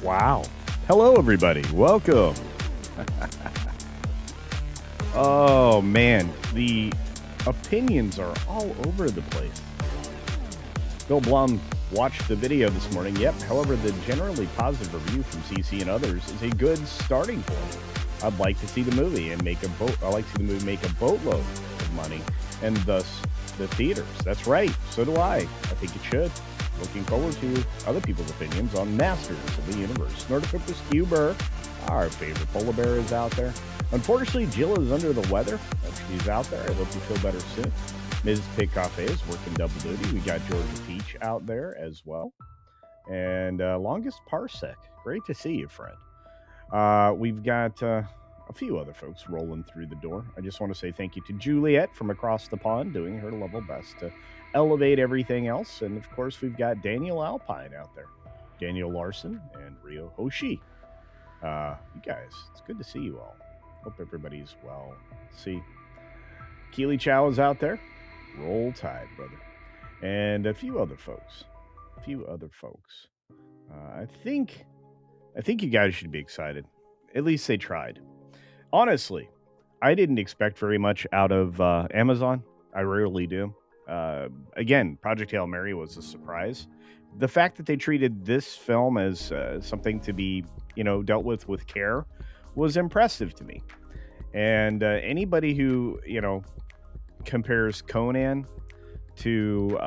Wow. Hello, everybody. Welcome. Oh, man. The opinions are all over the place. Bill Blum watched the video this morning. Yep. However, the generally positive review from CC and others is a good starting point. I'd like to see the movie and make a boat. I like to see the movie make a boatload of money, and thus the theaters. That's right. So do I. I think it should. Looking forward to other people's opinions on Masters of the Universe. Nordicopus Cuber, our favorite polar bear, is out there. Unfortunately, Jill is under the weather. She's out there. I hope you feel better soon. Ms. Pickhoff is working double duty. We got Georgia Peach out there as well. And Longest Parsec. Great to see you, friend. We've got a few other folks rolling through the door. I just want to say thank you to Juliet from across the pond, doing her level best to elevate everything else. And of course, we've got Daniel Alpine out there, Daniel Larson, and Rio Hoshi. You guys, it's good to see you all. Hope everybody's well. See, Keely Chow is out there. Roll Tide, brother. And a few other folks. I think you guys should be excited. At least they tried. Honestly, I didn't expect very much out of Amazon. I rarely do. Again, Project Hail Mary was a surprise. The fact that they treated this film as something to be, dealt with care was impressive to me. And anybody who, compares Conan to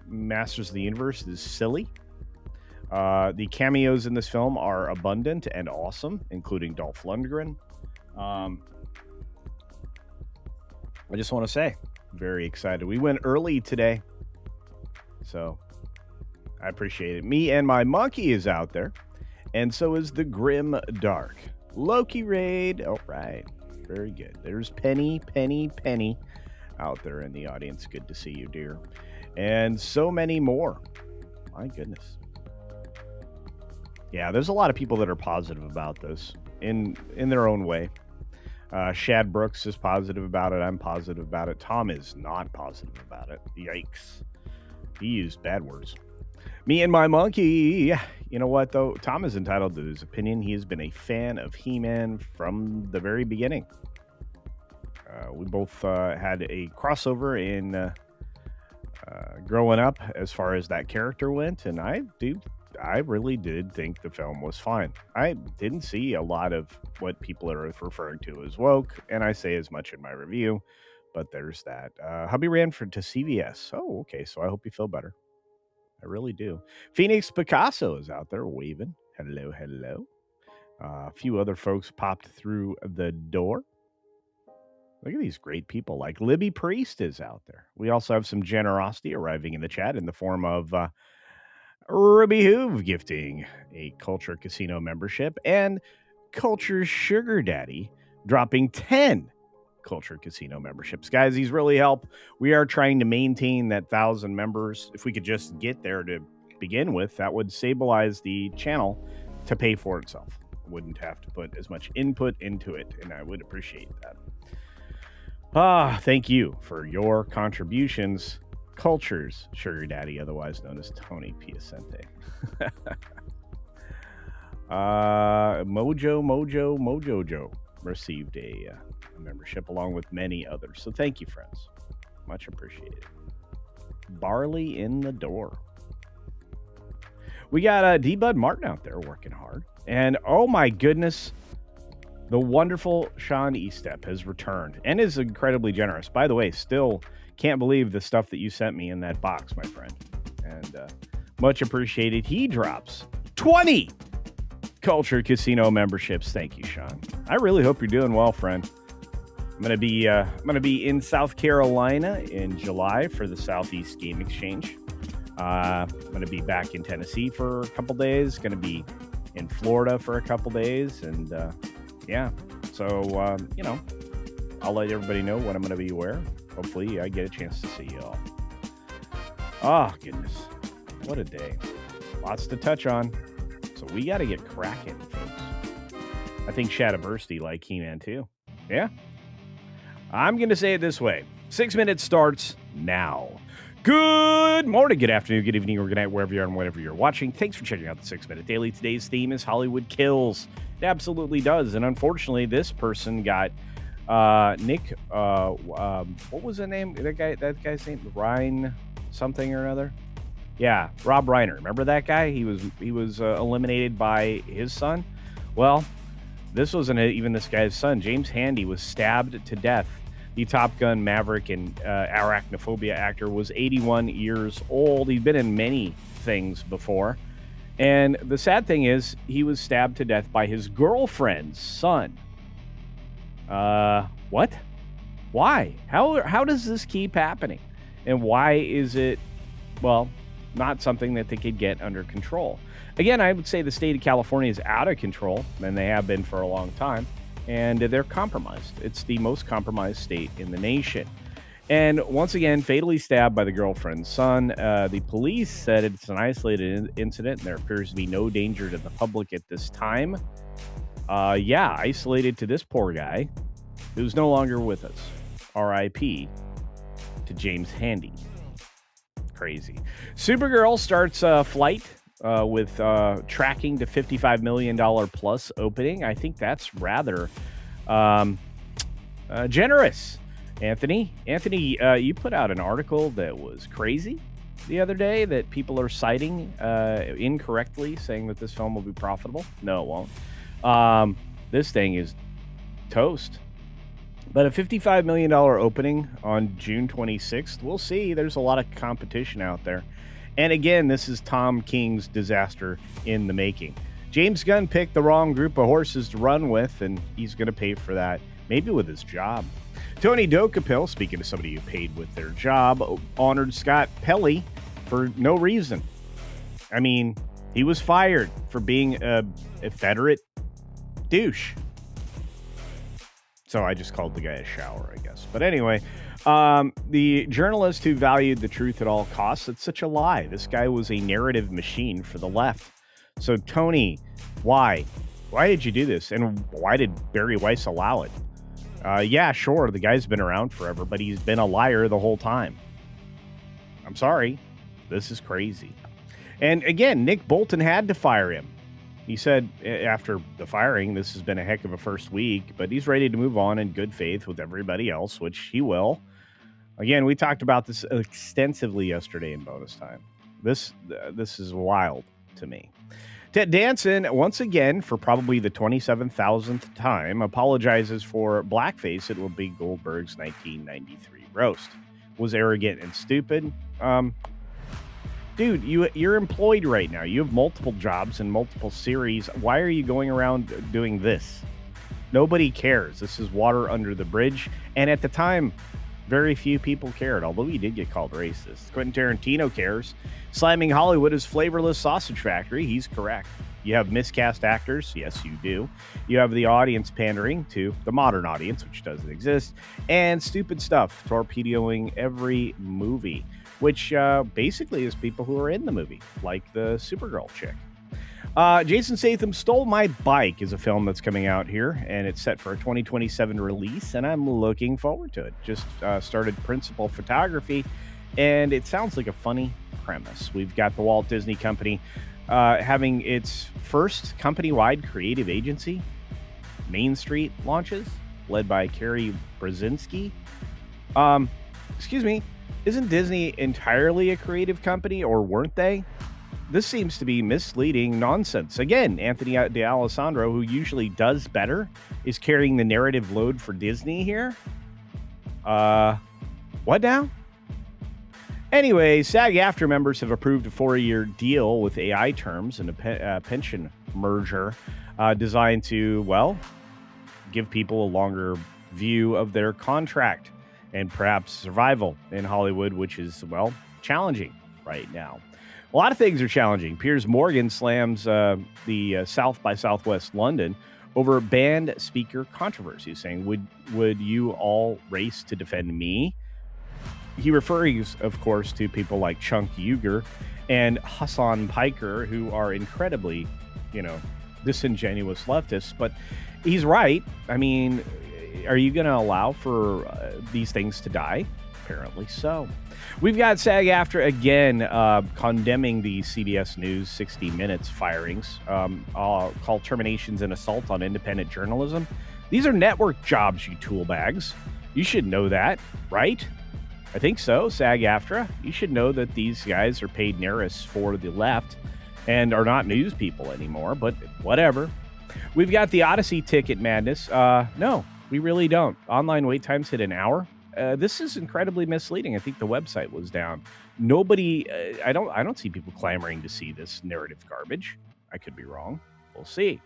Masters of the Universe is silly. The cameos in this film are abundant and awesome, including Dolph Lundgren. I just want to say, very excited. We went early today, so I appreciate it. Me and my monkey is out there, and so is the Grim Dark. Loki Raid. All right, very good. There's Penny out there in the audience. Good to see you, dear. And so many more. My goodness. Yeah, there's a lot of people that are positive about this in their own way. Shad Brooks is positive about it. I'm positive about it. Tom is not positive about it. Yikes. He used bad words. Me and my monkey. You know what, though? Tom is entitled to his opinion. He has been a fan of He-Man from the very beginning. We both had a crossover in growing up as far as that character went, and I really did think the film was fine. I didn't see a lot of what people are referring to as woke, and I say as much in my review, but there's that. Hubby ran to CVS. Oh, okay, so I hope you feel better. I really do. Phoenix Picasso is out there waving. Hello, hello. A few other folks popped through the door. Look at these great people, like Libby Priest is out there. We also have some generosity arriving in the chat in the form of Ruby Hoove gifting a Culture Casino membership, and Culture Sugar Daddy dropping 10 Culture Casino memberships. Guys, these really help. We are trying to maintain that 1,000 members. If we could just get there to begin with, that would stabilize the channel to pay for itself. Wouldn't have to put as much input into it, and I would appreciate that. Thank you for your contributions. Culture's Sugar Daddy, otherwise known as Tony Piacente. Mojo Joe received a membership along with many others. So thank you, friends. Much appreciated. Barley in the door. We got D. Bud Martin out there working hard. And oh my goodness, the wonderful Sean Estep has returned and is incredibly generous. By the way, still can't believe the stuff that you sent me in that box, my friend. And much appreciated. He drops 20 Culture Casino memberships. Thank you, Sean. I really hope you're doing well, friend. I'm gonna be in South Carolina in July for the Southeast Game Exchange. I'm gonna be back in Tennessee for a couple days. Gonna be in Florida for a couple days, and yeah. So I'll let everybody know what I'm gonna be wearing. Hopefully, I get a chance to see you all. Oh, goodness. What a day. Lots to touch on. So we got to get cracking, folks. I think Shadabursty like He-Man, too. Yeah? I'm going to say it this way. 6 minutes starts now. Good morning, good afternoon, good evening, or good night, wherever you are and whatever you're watching. Thanks for checking out the 6-Minute Daily. Today's theme is Hollywood Kills. It absolutely does. And unfortunately, this person got Nick, what was the name? That guy's name? Ryan something or another? Yeah, Rob Reiner. Remember that guy? He was eliminated by his son. Well, this wasn't even this guy's son. James Handy was stabbed to death. The Top Gun Maverick and arachnophobia actor was 81 years old. He'd been in many things before. And the sad thing is, he was stabbed to death by his girlfriend's son. What? Why? How does this keep happening? And why is it, well, not something that they could get under control? Again, I would say the state of California is out of control, and they have been for a long time. And they're compromised. It's the most compromised state in the nation. And once again, fatally stabbed by the girlfriend's son. The police said it's an isolated incident, and there appears to be no danger to the public at this time. Isolated to this poor guy who's no longer with us. R.I.P. to James Handy. Crazy. Supergirl starts flight with tracking to $55 million plus opening. I think that's rather generous. Anthony, you put out an article that was crazy the other day that people are citing incorrectly, saying that this film will be profitable. No, it won't. This thing is toast. But a $55 million opening on June 26th, we'll see. There's a lot of competition out there. And again, this is Tom King's disaster in the making. James Gunn picked the wrong group of horses to run with, and he's going to pay for that, maybe with his job. Tony Dokapil, speaking to somebody who paid with their job, honored Scott Pelley for no reason. I mean, he was fired for being a Confederate douche. So I just called the guy a shower, I guess. But anyway, the journalist who valued the truth at all costs, it's such a lie. This guy was a narrative machine for the left. So Tony, why? Why did you do this? And why did Barry Weiss allow it? Yeah, sure, the guy's been around forever, but he's been a liar the whole time. I'm sorry. This is crazy. And again, Nick Bolton had to fire him. He said after the firing, this has been a heck of a first week, but he's ready to move on in good faith with everybody else, which he will. Again, we talked about this extensively yesterday in bonus time. This is wild to me. Ted Danson, once again, for probably the 27,000th time, apologizes for blackface at Whoopi Goldberg's 1993 roast. Was arrogant and stupid. Dude, you're employed right now. You have multiple jobs and multiple series. Why are you going around doing this? Nobody cares. This is water under the bridge. And at the time, very few people cared, although he did get called racist. Quentin Tarantino cares. Slamming Hollywood is flavorless sausage factory. He's correct. You have miscast actors. Yes, you do. You have the audience pandering to the modern audience, which doesn't exist. And stupid stuff, torpedoing every movie, which basically is people who are in the movie, like the Supergirl chick. Jason Statham Stole My Bike is a film that's coming out here, and it's set for a 2027 release, and I'm looking forward to it. Just started principal photography, and it sounds like a funny premise. We've got the Walt Disney Company having its first company-wide creative agency, Main Street, launches, led by Carrie Brzezinski. Excuse me, isn't Disney entirely a creative company, or weren't they? This seems to be misleading nonsense. Again, Anthony D'Alessandro, who usually does better, is carrying the narrative load for Disney here. What now? Anyway, SAG-AFTRA members have approved a 4-year deal with AI terms and a pension merger designed to, well, give people a longer view of their contract and perhaps survival in Hollywood, which is, well, challenging right now. A lot of things are challenging. Piers Morgan slams the South by Southwest London over banned speaker controversy, saying, would you all race to defend me? He refers, of course, to people like Chunk Uger and Hassan Piker, who are incredibly, disingenuous leftists. But he's right. I mean, are you going to allow for these things to die? Apparently so. We've got SAG-AFTRA again condemning the CBS News 60 Minutes firings, called terminations and assault on independent journalism. These are network jobs, you tool bags. You should know that, right? I think so. SAG-AFTRA. You should know that these guys are paid nearest for the left and are not news people anymore, but whatever. We've got the Odyssey ticket madness. No, we really don't. Online wait times hit an hour. This is incredibly misleading. I think the website was down. Nobody, I don't see people clamoring to see this narrative garbage. I could be wrong. We'll see.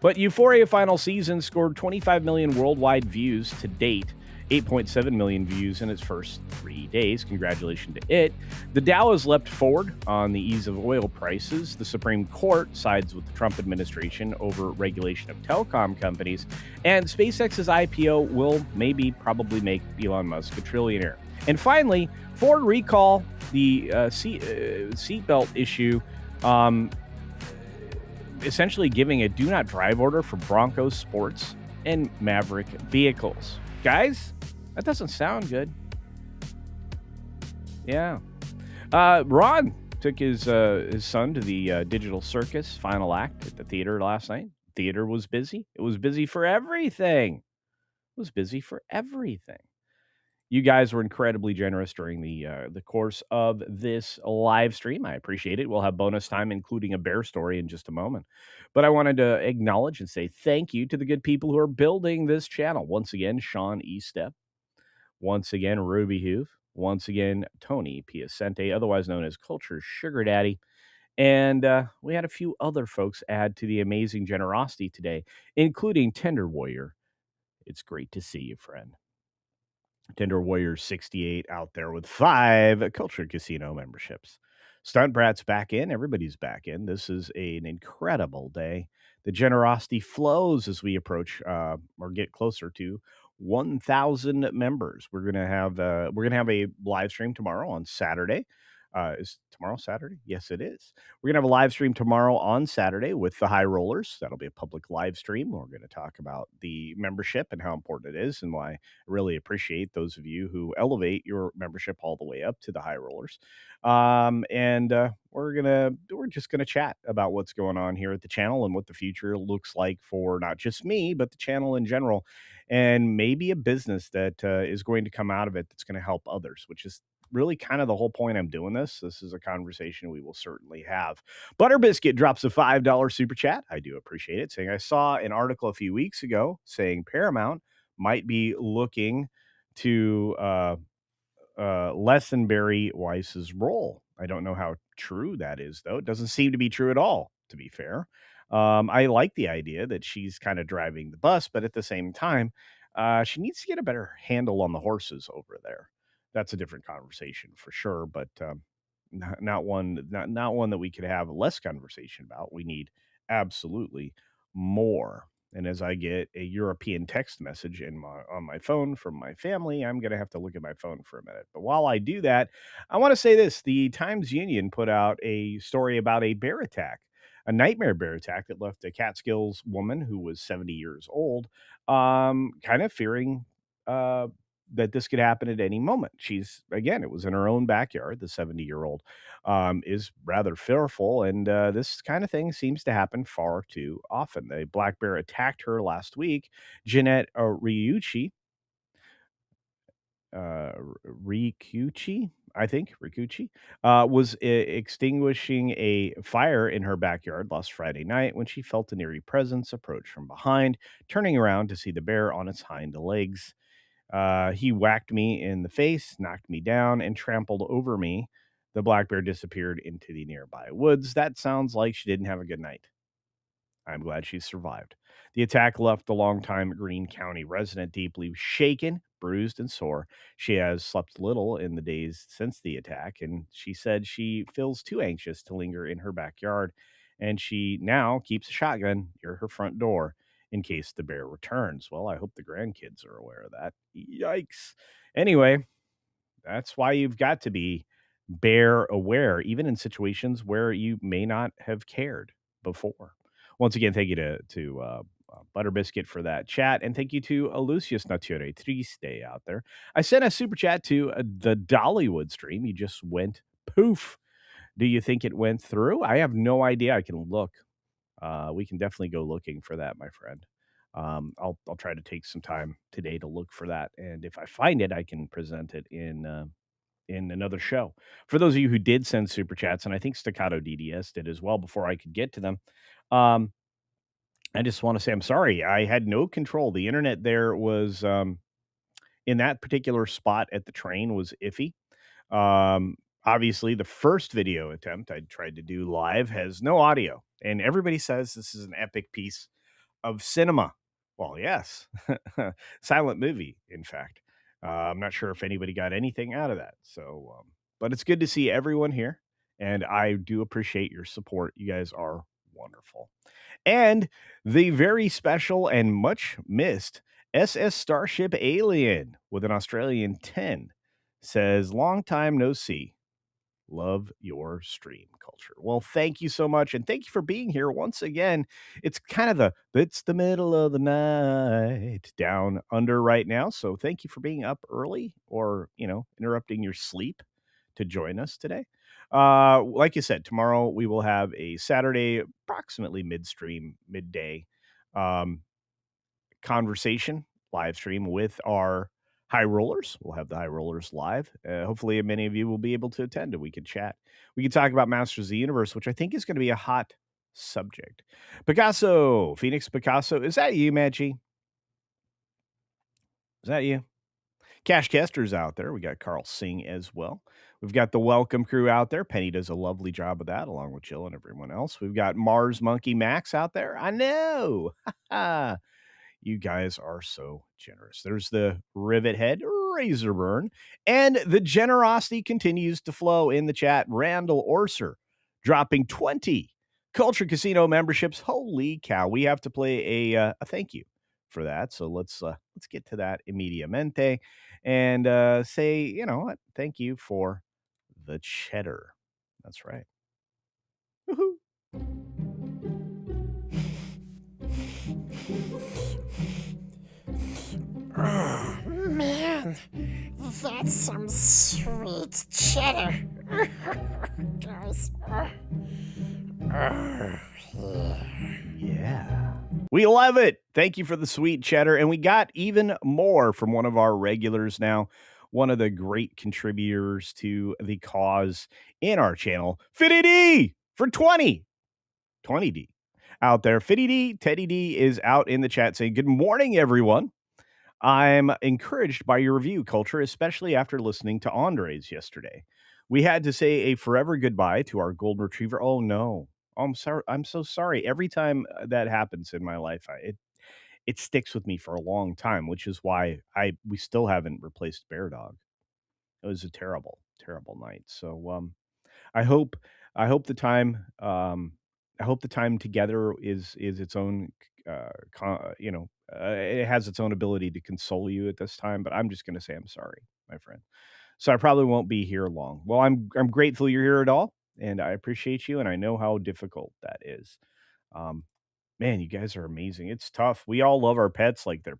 But Euphoria final season scored 25 million worldwide views to date. 8.7 million views in its first 3 days. Congratulations to it. The Dow has leapt forward on the ease of oil prices. The Supreme Court sides with the Trump administration over regulation of telecom companies. And SpaceX's IPO will probably make Elon Musk a trillionaire. And finally, Ford recall, the seatbelt issue, essentially giving a do not drive order for Broncos sports and Maverick vehicles. Guys, that doesn't sound good. Yeah. Ron took his son to the Digital Circus final act at the theater last night. Theater was busy. It was busy for everything. You guys were incredibly generous during the course of this live stream. I appreciate it. We'll have bonus time, including a bear story in just a moment. But I wanted to acknowledge and say thank you to the good people who are building this channel. Once again, Sean Estep. Once again, Ruby Hoof. Once again, Tony Piacente, otherwise known as Culture's Sugar Daddy. And we had a few other folks add to the amazing generosity today, including Tender Warrior. It's great to see you, friend. Tender Warrior 68 out there with 5 Culture Casino memberships. Stunt Brat's back in. Everybody's back in. This is an incredible day. The generosity flows as we approach or get closer to 1,000 members. We're gonna have a live stream tomorrow on Saturday. Is tomorrow Saturday? Yes, it is. We're gonna have a live stream tomorrow on Saturday with the High Rollers. That'll be a public live stream. We're going to talk about the membership and how important it is, and why I really appreciate those of you who elevate your membership all the way up to the High Rollers. We're just gonna chat about what's going on here at the channel and what the future looks like for not just me, but the channel in general, and maybe a business that is going to come out of it that's going to help others, which is really kind of the whole point I'm doing this. This is a conversation we will certainly have. Butter Biscuit drops a $5 super chat. I do appreciate it. Saying, I saw an article a few weeks ago saying Paramount might be looking to lessen Barry Weiss's role. I don't know how true that is, though. It doesn't seem to be true at all, to be fair. I like the idea that she's kind of driving the bus, but at the same time, she needs to get a better handle on the horses over there. That's a different conversation for sure, but not one that we could have less conversation about. We need absolutely more. And as I get a European text message on my phone from my family, I'm going to have to look at my phone for a minute. But while I do that, I want to say this. The Times-Union put out a story about a bear attack, a nightmare bear attack that left a Catskills woman who was 70 years old, kind of fearing that this could happen at any moment. It was in her own backyard. The 70-year-old is rather fearful, and this kind of thing seems to happen far too often. The black bear attacked her last week. Jeanette Ricciucci, was extinguishing a fire in her backyard last Friday night when she felt an eerie presence approach from behind, turning around to see the bear on its hind legs. He whacked me in the face, knocked me down, and trampled over me. The black bear disappeared into the nearby woods. That sounds like she didn't have a good night. I'm glad she survived. The attack left the longtime Greene County resident deeply shaken, bruised, and sore. She has slept little in the days since the attack, and she said she feels too anxious to linger in her backyard, and she now keeps a shotgun near her front door in case the bear returns. Well, I hope the grandkids are aware of that. Yikes. Anyway, that's why you've got to be bear aware, even in situations where you may not have cared before. Once again, thank you to Butter Biscuit for that chat. And thank you to Lucius Nature Triste out there. I sent a super chat to the Dollywood stream. You just went poof. Do you think it went through? I have no idea. I can look. We can definitely go looking for that, my friend. I'll try to take some time today to look for that, and if I find it, I can present it in another show. For those of you who did send super chats, and I think Staccato DDS did as well before I could get to them, um, I just want to say I'm sorry. I had no control. The internet there was in that particular spot at the train was iffy. Obviously, the first video attempt I tried to do live has no audio, and everybody says this is an epic piece of cinema. Well, yes, silent movie, in fact. I'm not sure if anybody got anything out of that. So, but it's good to see everyone here, and I do appreciate your support. You guys are wonderful. And the very special and much missed SS Starship Alien with an Australian 10 says, long time no see. Love your stream culture. Well, thank you so much. And thank you for being here once again. It's kind of it's the middle of the night down under right now. So thank you for being up early or, interrupting your sleep to join us today. Like you said, tomorrow we will have a Saturday, approximately midday um, conversation live stream with our high rollers. We'll have the high rollers live. Hopefully, many of you will be able to attend and we can chat. We can talk about Masters of the Universe, which I think is going to be a hot subject. Picasso, Phoenix Picasso, is that you, Maggie? Is that you? Cash Kester's out there. We got Carl Singh as well. We've got the welcome crew out there. Penny does a lovely job of that, along with Jill and everyone else. We've got Mars Monkey Max out there. I know. You guys are so generous. There's the Rivet Head, Razorburn, and the generosity continues to flow in the chat. Randall Orser dropping 20 Culture Casino memberships. Holy cow. We have to play a thank you for that. So let's get to that immediatamente and say, you know what? Thank you for the cheddar. That's right. Woohoo. Oh, man, that's some sweet cheddar. Guys. Yeah. We love it. Thank you for the sweet cheddar. And we got even more from one of our regulars now, one of the great contributors to the cause in our channel, Fitty D for 20D out there. Fitty D, Teddy D is out in the chat saying, good morning, everyone. I'm encouraged by your review, Culture, especially after listening to Andre's yesterday. We had to say a forever goodbye to our golden retriever. Oh, no. Oh, I'm sorry. I'm so sorry. Every time that happens in my life, it sticks with me for a long time, which is why we still haven't replaced Bear Dog. It was a terrible, terrible night. So I hope the time I hope the time together is its own it has its own ability to console you at this time, but I'm just going to say I'm sorry, my friend. So I probably won't be here long. Well, I'm grateful you're here at all, and I appreciate you, and I know how difficult that is. Um, man, you guys are amazing. It's tough. We all love our pets like they're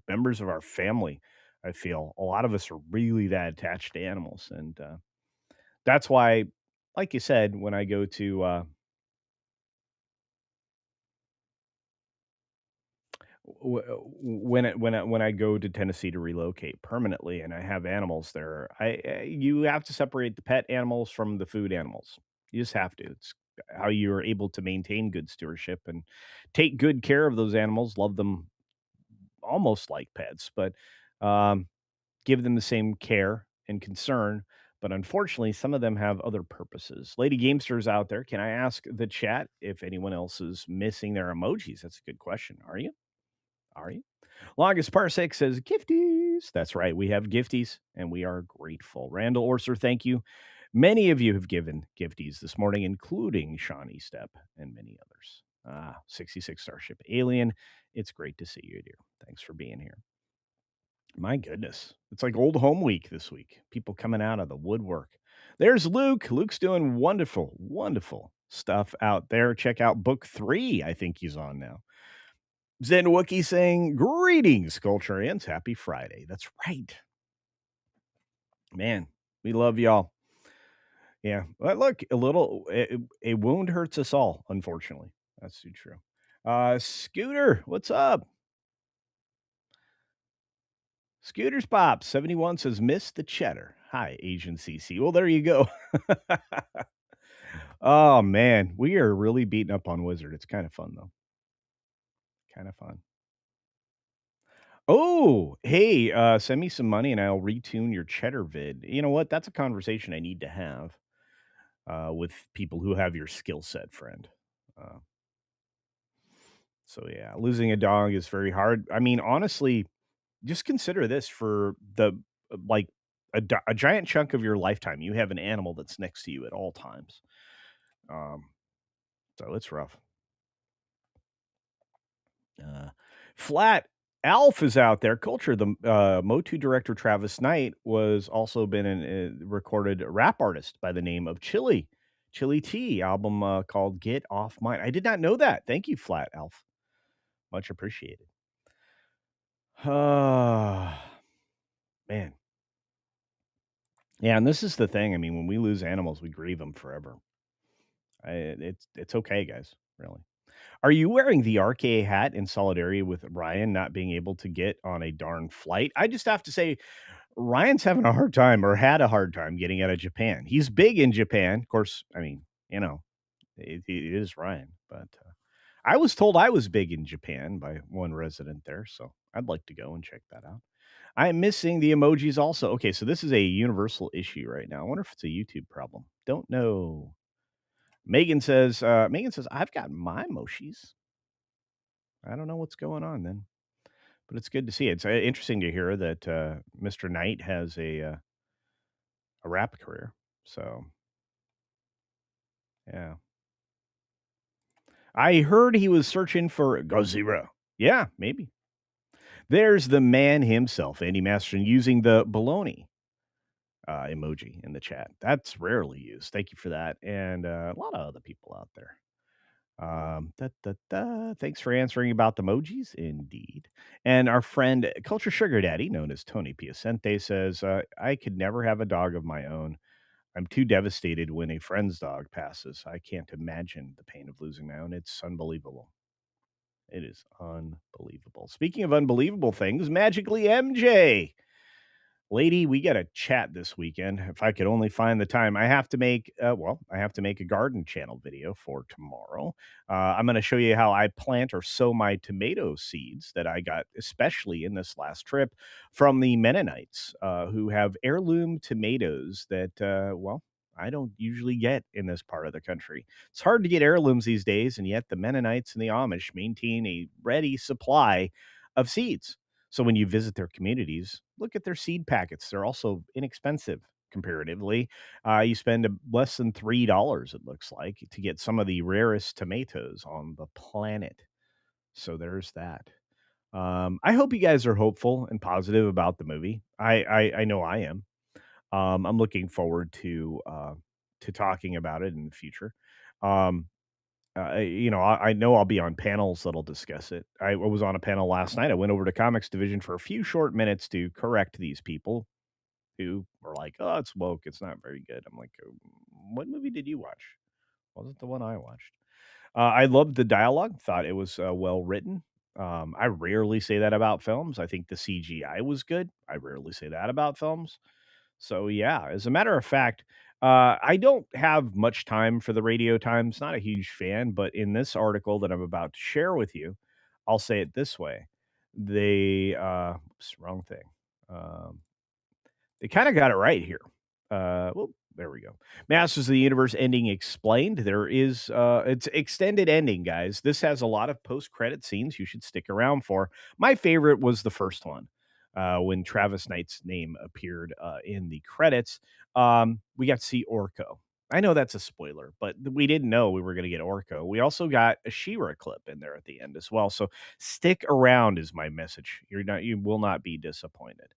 members of our family. I feel a lot of us are really that attached to animals, and that's why, like you said, when I go to when I go to Tennessee to relocate permanently and I have animals there, you have to separate the pet animals from the food animals. You just have to. It's how you're able to maintain good stewardship and take good care of those animals, love them almost like pets, but um, give them the same care and concern. But unfortunately, some of them have other purposes. Lady Gamesters out there, can I ask the chat if anyone else is missing their emojis? That's a good question. Are you? Are you? Longest Parsec says gifties. That's right. We have gifties and we are grateful. Randall Orser, thank you. Many of you have given gifties this morning, including Shawnee Step and many others. 66 Starship Alien. It's great to see you, dear. Thanks for being here. My goodness. It's like old home week this week. People coming out of the woodwork. There's Luke. Luke's doing wonderful, wonderful stuff out there. Check out book 3. I think he's on now. Zen Wookie saying, greetings, Culturians. Happy Friday. That's right. Man, we love y'all. Yeah. But look, a wound hurts us all, unfortunately. That's too true. Scooter, what's up? Scooter's Pop 71 says, miss the cheddar. Hi, Asian CC. Well, there you go. Oh, man. We are really beating up on Wizard. It's kind of fun, though. Kind of fun. Oh, hey, send me some money and I'll retune your cheddar vid. You know what? That's a conversation I need to have with people who have your skill set, friend. Uh, so, yeah, losing a dog is very hard. I mean, honestly, just consider this for like a giant chunk of your lifetime. You have an animal that's next to you at all times. Um, so it's rough. Uh, Flat Alf is out there. Culture. The Motu director Travis Knight was also been a recorded rap artist by the name of Chili. Chili T album called Get Off Mine. I did not know that. Thank you, Flat Alf. Much appreciated. Man. Yeah, and this is the thing. I mean, when we lose animals, we grieve them forever. It's okay, guys. Really. Are you wearing the RKA hat in solidarity with Ryan not being able to get on a darn flight? I just have to say, Ryan's having a hard time or had a hard time getting out of Japan. He's big in Japan. Of course, I mean, it is Ryan, but I was told I was big in Japan by one resident there, so I'd like to go and check that out. I'm missing the emojis also. Okay, so this is a universal issue right now. I wonder if it's a YouTube problem. Don't know. Megan says, I've got my emojis. I don't know what's going on then, but it's good to see. It's interesting to hear that Mr. Knight has a rap career. So, yeah. I heard he was searching for Godzilla. Yeah, maybe. There's the man himself, Andy Masterson, using the baloney emoji in the chat. That's rarely used. Thank you for that. And a lot of other people out there. Thanks for answering about the emojis. Indeed. And our friend Culture Sugar Daddy, known as Tony Piacente, says, I could never have a dog of my own. I'm too devastated when a friend's dog passes. I can't imagine the pain of losing my own. It's unbelievable. It is unbelievable. Speaking of unbelievable things, Magically MJ. Lady, we got to chat this weekend. If I could only find the time, I have to make a garden channel video for tomorrow. I'm going to show you how I plant or sow my tomato seeds that I got, especially in this last trip, from the Mennonites, who have heirloom tomatoes that, I don't usually get in this part of the country. It's hard to get heirlooms these days, and yet the Mennonites and the Amish maintain a ready supply of seeds. So when you visit their communities, look at their seed packets. They're also inexpensive comparatively. You spend less than $3, it looks like, to get some of the rarest tomatoes on the planet. So there's that. I hope you guys are hopeful and positive about the movie. I know I am. I'm looking forward to talking about it in the future. Um, I know I'll be on panels that'll discuss it. I was on a panel last night. I went over to Comics Division for a few short minutes to correct these people who were like, "Oh, it's woke. It's not very good." I'm like, "What movie did you watch? Wasn't the one I watched." I loved the dialogue. Thought it was well written. I rarely say that about films. I think the CGI was good. I rarely say that about films. So yeah, as a matter of fact, I don't have much time for the Radio Times. Not a huge fan, but in this article that I'm about to share with you, I'll say it this way: wrong thing. Um, they kind of got it right here. There we go. Masters of the Universe ending explained. There is it's extended ending, guys. This has a lot of post-credit scenes you should stick around for. My favorite was the first one. When Travis Knight's name appeared in the credits. We got to see Orko. I know that's a spoiler, but we didn't know we were going to get Orko. We also got a She-Ra clip in there at the end as well. So stick around is my message. You will not be disappointed.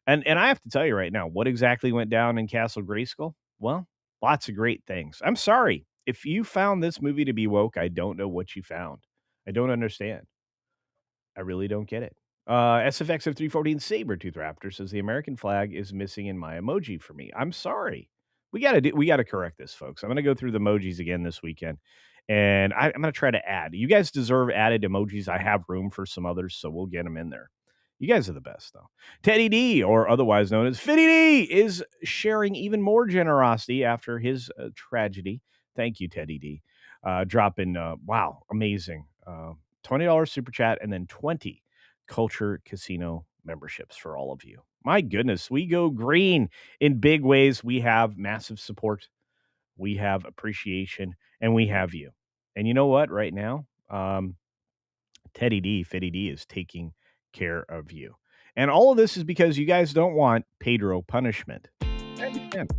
And I have to tell you right now, what exactly went down in Castle Grayskull? Well, lots of great things. I'm sorry. If you found this movie to be woke, I don't know what you found. I don't understand. I really don't get it. SFX of 314 Sabretooth Raptor says the American flag is missing in my emoji for me. I'm sorry. We gotta correct this, folks. I'm gonna go through the emojis again this weekend. And I'm gonna try to add. You guys deserve added emojis. I have room for some others, so we'll get them in there. You guys are the best, though. Teddy D, or otherwise known as Fitty D, is sharing even more generosity after his tragedy. Thank you, Teddy D. Dropping, wow, amazing. $20 super chat and then 20 Culture Casino memberships for all of you. My goodness, we go green in big ways. We have massive support, we have appreciation, and we have you. And you know what? Right now, Teddy D, Fitty D is taking care of you. And all of this is because you guys don't want Pedro punishment. I understand.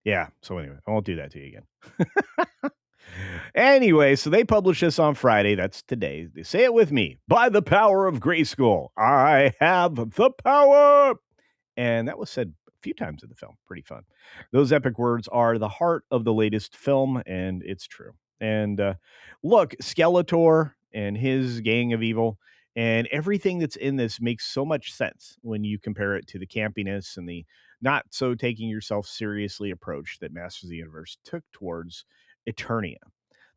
Yeah. So anyway, I won't do that to you again. Anyway, so they published this on Friday. That's today. They say it with me. By the power of Grayskull, I have the power. And that was said a few times in the film. Pretty fun. Those epic words are the heart of the latest film, and it's true. And look, Skeletor and his gang of evil and everything that's in this makes so much sense when you compare it to the campiness and the not so taking yourself seriously approach that Masters of the Universe took towards Eternia.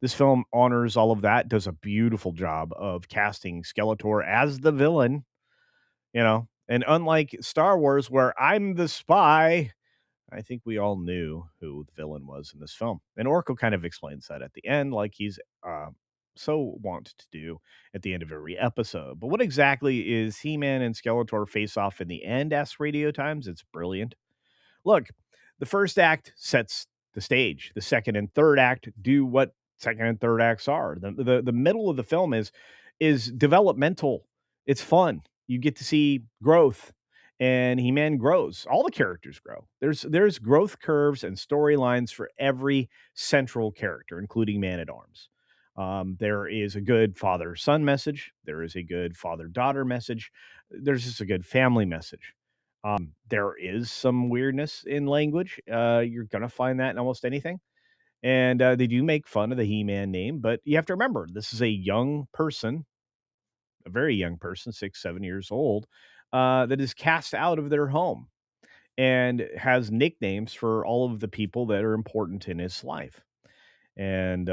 This film honors all of that, does a beautiful job of casting Skeletor as the villain, and unlike Star Wars, where I'm the spy, I think we all knew who the villain was in this film. And Oracle kind of explains that at the end, like he's so wont to do at the end of every episode. But what exactly is He-Man and Skeletor face off in the end? Asks Radio Times. It's brilliant. Look, the first act sets the stage. The second and third act do what second and third acts are. The middle of the film is developmental. It's fun. You get to see growth, and He-Man grows. All the characters grow. There's growth curves and storylines for every central character, including Man-at-Arms. There is a good father-son message. There is a good father-daughter message. There's just a good family message. There is some weirdness in language. You're going to find that in almost anything. And they do make fun of the He-Man name, but you have to remember, this is a young person, a very young person, 6, 7 years old, that is cast out of their home and has nicknames for all of the people that are important in his life. And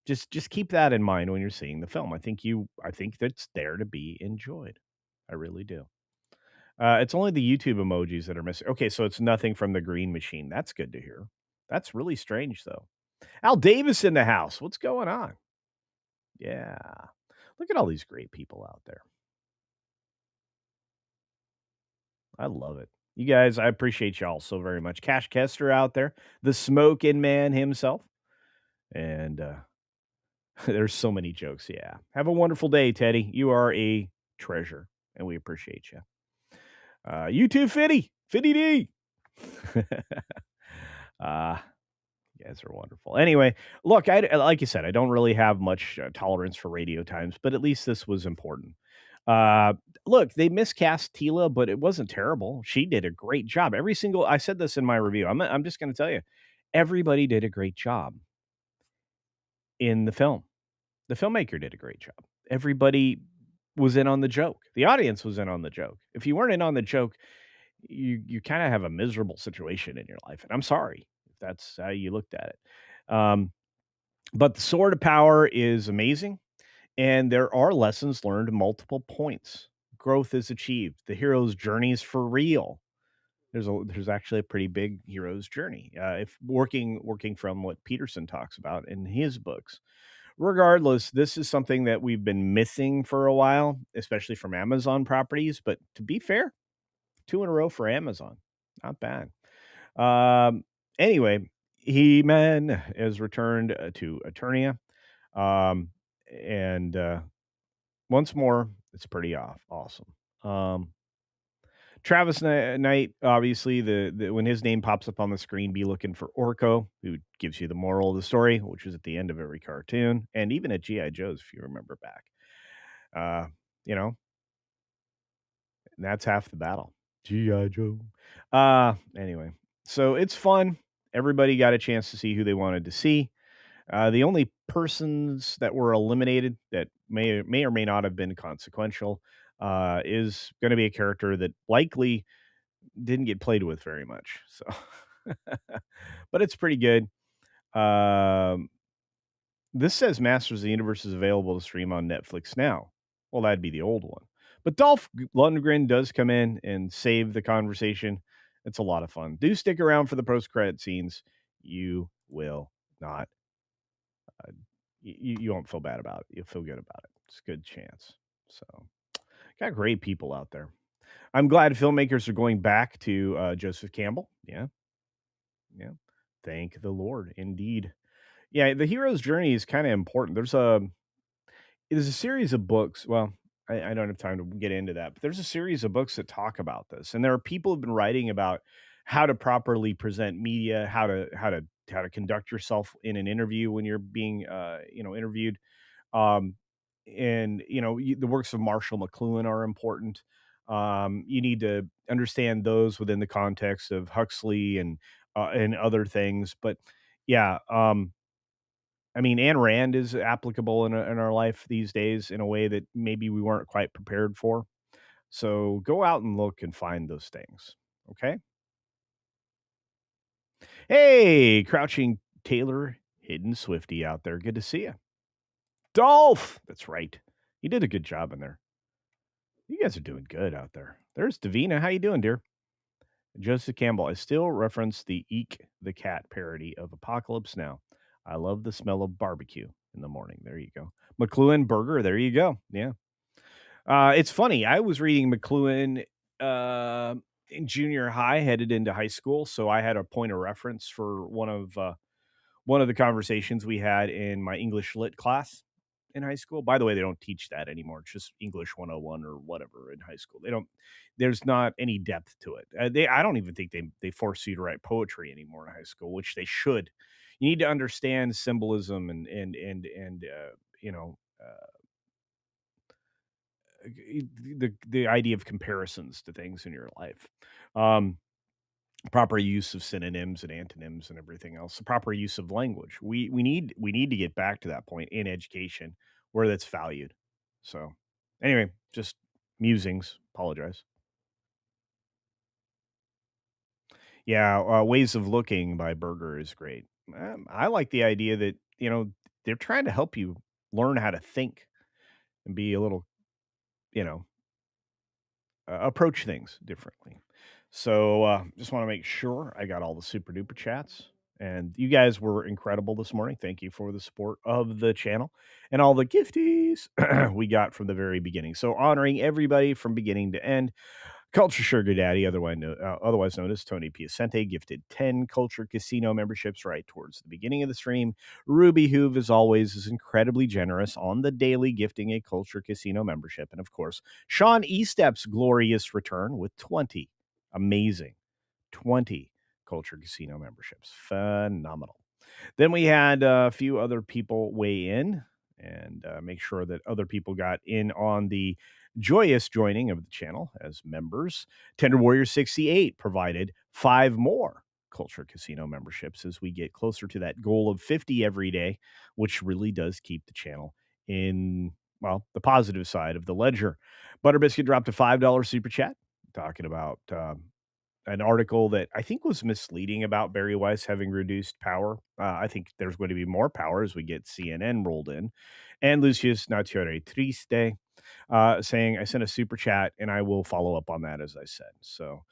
just keep that in mind when you're seeing the film. I think that's there to be enjoyed. I really do. It's only the YouTube emojis that are missing. Okay, so it's nothing from the green machine. That's good to hear. That's really strange, though. Al Davis in the house. What's going on? Yeah. Look at all these great people out there. I love it. You guys, I appreciate y'all so very much. Cash Kester out there, the smoking man himself. And there's so many jokes. Yeah. Have a wonderful day, Teddy. You are a treasure, and we appreciate you. You too, Fitty. Fitty D. You guys are wonderful. Anyway, look, like you said, I don't really have much tolerance for radio times, but at least this was important. Look, they miscast Tila, but it wasn't terrible. She did a great job. I said this in my review. I'm just going to tell you, everybody did a great job in the film. The filmmaker did a great job. Everybody was in on the joke. The audience was in on the joke. If you weren't in on the joke, you kind of have a miserable situation in your life. And I'm sorry if that's how you looked at it. But the Sword of Power is amazing. And there are lessons learned, multiple points. Growth is achieved. The hero's journey is for real. There's actually a pretty big hero's journey. If working from what Peterson talks about in his books. Regardless, this is something that we've been missing for a while, especially from Amazon properties. But to be fair, 2 in a row for Amazon. Not bad. Anyway, He-Man has returned to Eternia. And once more, it's pretty awesome. Travis Knight, obviously, the when his name pops up on the screen, be looking for Orko, who gives you the moral of the story, which is at the end of every cartoon, and even at G.I. Joe's, if you remember back. And that's half the battle. G.I. Joe. Anyway, so it's fun. Everybody got a chance to see who they wanted to see. The only persons that were eliminated that may or may not have been consequential is going to be a character that likely didn't get played with very much. So, but it's pretty good. Um, this says Masters of the Universe is available to stream on Netflix now. Well, that'd be the old one. But Dolph Lundgren does come in and save the conversation. It's a lot of fun. Do stick around for the post-credit scenes. You will not. You won't feel bad about it. You'll feel good about it. It's a good chance. So, got great people out there. I'm glad filmmakers are going back to Joseph Campbell. Yeah, yeah. Thank the Lord, indeed. Yeah, the hero's journey is kind of important. There's a series of books. Well, I don't have time to get into that, but there's a series of books that talk about this, and there are people who've been writing about how to properly present media, how to conduct yourself in an interview when you're being interviewed. Um, and the works of Marshall McLuhan are important. You need to understand those within the context of Huxley and other things. But yeah, I mean, Ayn Rand is applicable in our life these days in a way that maybe we weren't quite prepared for. So go out and look and find those things. Okay. Hey, Crouching Taylor, Hidden Swifty out there. Good to see you. Dolph. That's right. You did a good job in there. You guys are doing good out there. There's Davina. How you doing, dear? Joseph Campbell. I still reference the Eek the Cat parody of Apocalypse Now. I love the smell of barbecue in the morning. There you go. McLuhan Burger. There you go. Yeah. It's funny. I was reading McLuhan in junior high, headed into high school, so I had a point of reference for one of the conversations we had in my English lit class in high school. By the way, they don't teach that anymore. It's just English 101 or whatever in high school. They don't. There's not any depth to it. I don't even think they force you to write poetry anymore in high school, which they should. You need to understand symbolism and you know. The idea of comparisons to things in your life, um, proper use of synonyms and antonyms and everything else, the proper use of language. We need to get back to that point in education where that's valued. So, anyway, just musings. Apologize. Yeah, Ways of Looking by Berger is great. I like the idea that they're trying to help you learn how to think and be a little you know approach things differently. So just want to make sure I got all the super duper chats. And you guys were incredible this morning. Thank you for the support of the channel and all the gifties we got from the very beginning. So honoring everybody from beginning to end. Culture Sugar Daddy, otherwise known as Tony Piacente, gifted 10 Culture Casino memberships right towards the beginning of the stream. Ruby Hoove, as always, is incredibly generous on the daily, gifting a Culture Casino membership. And of course, Sean Estep's glorious return with 20. Amazing. 20 Culture Casino memberships. Phenomenal. Then we had a few other people weigh in and make sure that other people got in on the joyous joining of the channel as members. Tender Warrior 68 provided 5 more Culture Casino memberships as we get closer to that goal of 50 every day, which really does keep the channel in, well, the positive side of the ledger. Butterbiscuit dropped a $5 super chat talking about an article that I think was misleading about Barry Weiss having reduced power. I think there's going to be more power as we get CNN rolled in. And Lucius Nature Triste saying, I sent a super chat and I will follow up on that, as I said. So,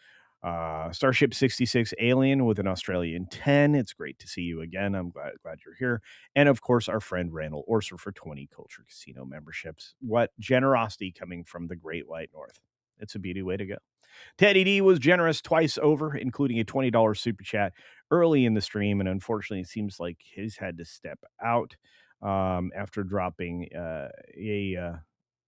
Starship 66 Alien with an Australian 10. It's great to see you again. I'm glad you're here. And of course, our friend Randall Orser for 20 Culture Casino memberships. What generosity coming from the Great White North. It's a beauty way to go. Teddy D was generous twice over, including a $20 super chat early in the stream. And unfortunately, it seems like he's had to step out after dropping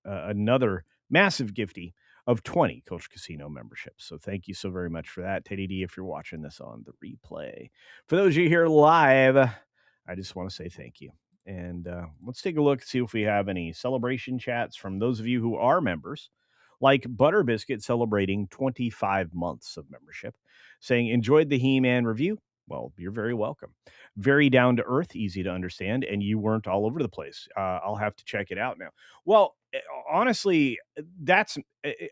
another massive gifty of 20 Culture Casino memberships. So thank you so very much for that, Teddy D, if you're watching this on the replay. For those of you here live, I just want to say thank you. And let's take a look and see if we have any celebration chats from those of you who are members, like Butterbiscuit celebrating 25 months of membership, saying, enjoyed the He-Man review. Well, you're very welcome. Very down to earth, easy to understand, and you weren't all over the place. I'll have to check it out now. Well, honestly,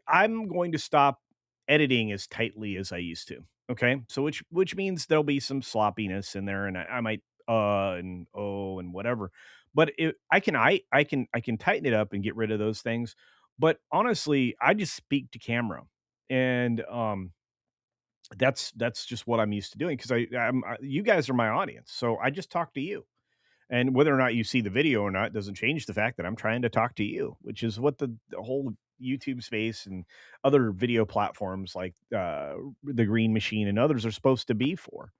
I'm going to stop editing as tightly as I used to. Okay, so which means there'll be some sloppiness in there, and I might and oh and whatever. But I can tighten it up and get rid of those things. But honestly, I just speak to camera, and that's just what I'm used to doing because you guys are my audience, so I just talk to you. And whether or not you see the video or not doesn't change the fact that I'm trying to talk to you, which is what the whole YouTube space and other video platforms like the Green Machine and others are supposed to be for.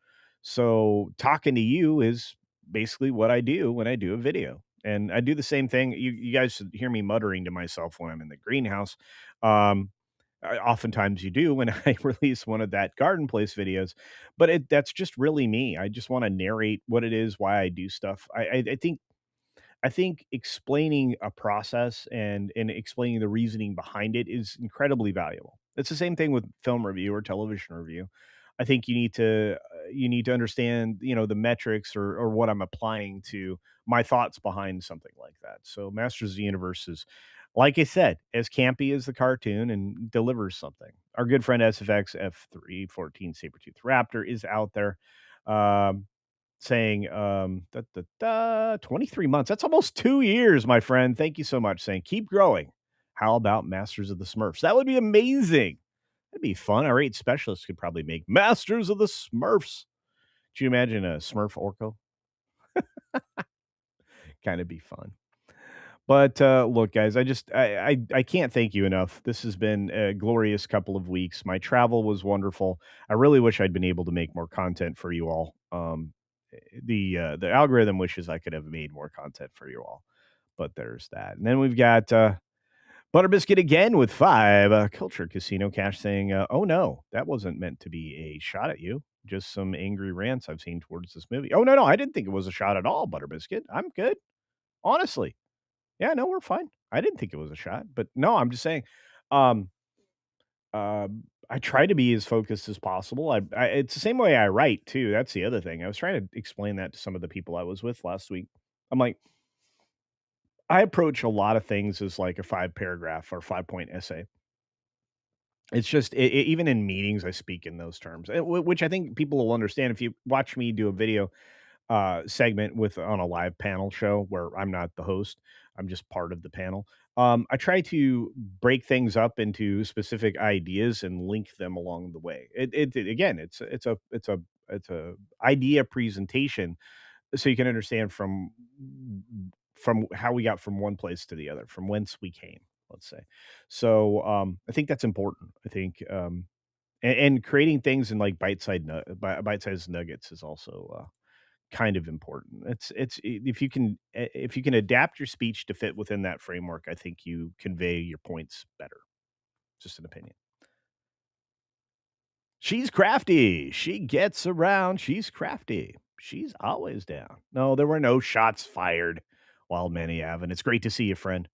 So talking to you is basically what I do when I do a video. And I do the same thing. You guys should hear me muttering to myself when I'm in the greenhouse. Um, Oftentimes you do when I release one of that garden place videos, but that's just really me. I just want to narrate what it is, why I do stuff. I think explaining a process and explaining the reasoning behind it is incredibly valuable. It's the same thing with film review or television review. I think you need to understand, the metrics or what I'm applying to my thoughts behind something like that. So Masters of the Universe is, like I said, as campy as the cartoon and delivers something. Our good friend SFX F314 Sabretooth Raptor is out there. Um, saying, 23 months. That's almost 2 years, my friend. Thank you so much. Saying, "Keep growing." How about Masters of the Smurfs? That would be amazing. That'd be fun. Our 8 specialists could probably make Masters of the Smurfs. Could you imagine a Smurf Orko? Kinda be fun. But, look, guys, I can't thank you enough. This has been a glorious couple of weeks. My travel was wonderful. I really wish I'd been able to make more content for you all. The algorithm wishes I could have made more content for you all, but there's that. And then we've got, Butter Biscuit again with 5, Culture Casino Cash saying, "Oh, no, that wasn't meant to be a shot at you. Just some angry rants I've seen towards this movie." Oh, no, no, I didn't think it was a shot at all, Butter Biscuit. I'm good, honestly. Yeah, no, we're fine. I didn't think it was a shot, but no, I'm just saying, um, I try to be as focused as possible. It's the same way I write too. That's the other thing. I was trying to explain that to some of the people I was with last week. I'm like, I approach a lot of things as like a 5 paragraph or 5 point essay. It's just even in meetings, I speak in those terms, which I think people will understand if you watch me do a video segment with on a live panel show where I'm not the host. I'm just part of the panel. I try to break things up into specific ideas and link them along the way. Again, it's a idea presentation so you can understand from how we got from one place to the other, from whence we came, let's say. So I think that's important. I think and creating things in like bite-sized nuggets is also kind of important. If you can adapt your speech to fit within that framework, I think you convey your points better. Just an opinion. She's crafty. She gets around. She's crafty. She's always down. No, there were no shots fired. Wild Manny Avon. It's great to see you, friend.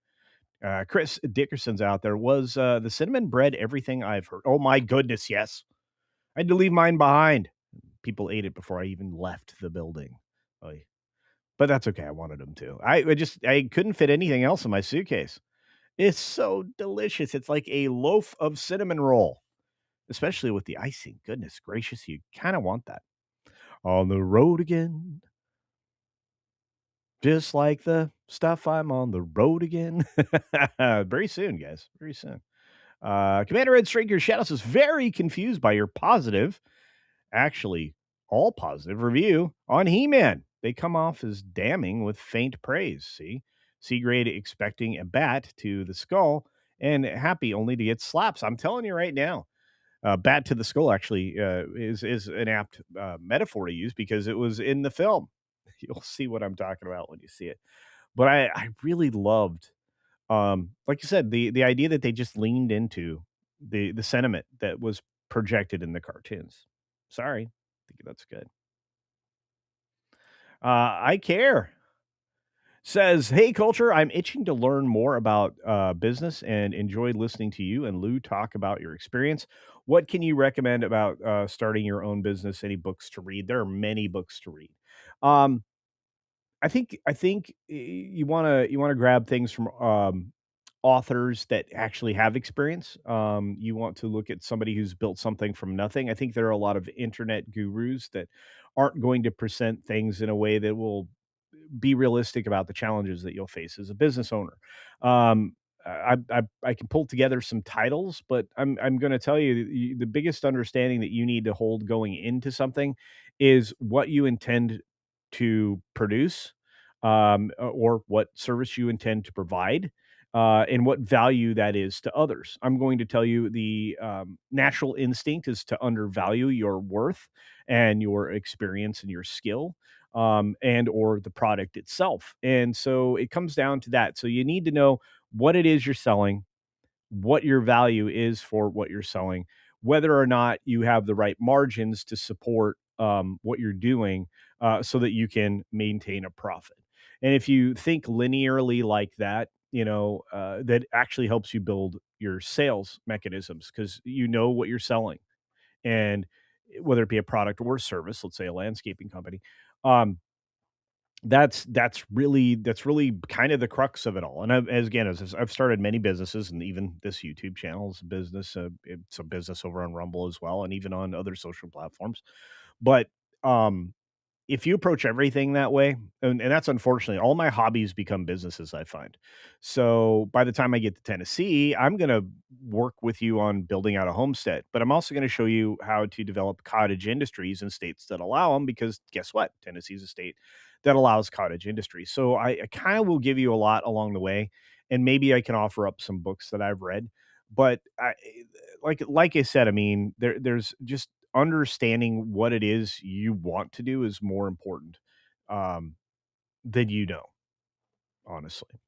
Chris Dickerson's out there. Was the cinnamon bread everything I've heard? Oh my goodness, yes. I had to leave mine behind. People ate it before I even left the building. Oy. But that's okay, I wanted them to. I couldn't fit anything else in my suitcase. It's so delicious. It's like a loaf of cinnamon roll, especially with the icing. Goodness gracious, you kinda want that. On the road again, just like the stuff I'm on the road again. Very soon, guys, very soon. Commander Ed Stringer Shadows is very confused by your positive, actually all positive review on He-Man. They come off as damning with faint praise. See, C-grade expecting a bat to the skull and happy only to get slaps. I'm telling you right now, bat to the skull actually is an apt metaphor to use because it was in the film. You'll see what I'm talking about when you see it. But I really loved, like you said, the idea that they just leaned into the sentiment that was projected in the cartoons. Sorry, I think that's good. I care. Says, "Hey, culture, I'm itching to learn more about business and enjoyed listening to you and Lou talk about your experience. What can you recommend about starting your own business? Any books to read? There are many books to read. Um, I think you wanna grab things from authors that actually have experience. You want to look at somebody who's built something from nothing. I think there are a lot of internet gurus that aren't going to present things in a way that will be realistic about the challenges that you'll face as a business owner. I can pull together some titles, but I'm going to tell you the biggest understanding that you need to hold going into something is what you intend to produce, or what service you intend to provide. And what value that is to others. I'm going to tell you the natural instinct is to undervalue your worth and your experience and your skill, and or the product itself. And so it comes down to that. So you need to know what it is you're selling, what your value is for what you're selling, whether or not you have the right margins to support what you're doing, so that you can maintain a profit. And if you think linearly like that, that actually helps you build your sales mechanisms because you know what you're selling. And whether it be a product or service, let's say a landscaping company, um, that's really kind of the crux of it all. And as I've started many businesses, and even this YouTube channel is a business. It's a business over on Rumble as well, and even on other social platforms. But um, if you approach everything that way, and that's unfortunately all my hobbies become businesses, I find. So by the time I get to Tennessee, I'm going to work with you on building out a homestead, but I'm also going to show you how to develop cottage industries in states that allow them, because guess what? Tennessee's a state that allows cottage industry. So I kind of will give you a lot along the way, and maybe I can offer up some books that I've read. But like I said, I mean, there's just understanding what it is you want to do is more important, um, than honestly.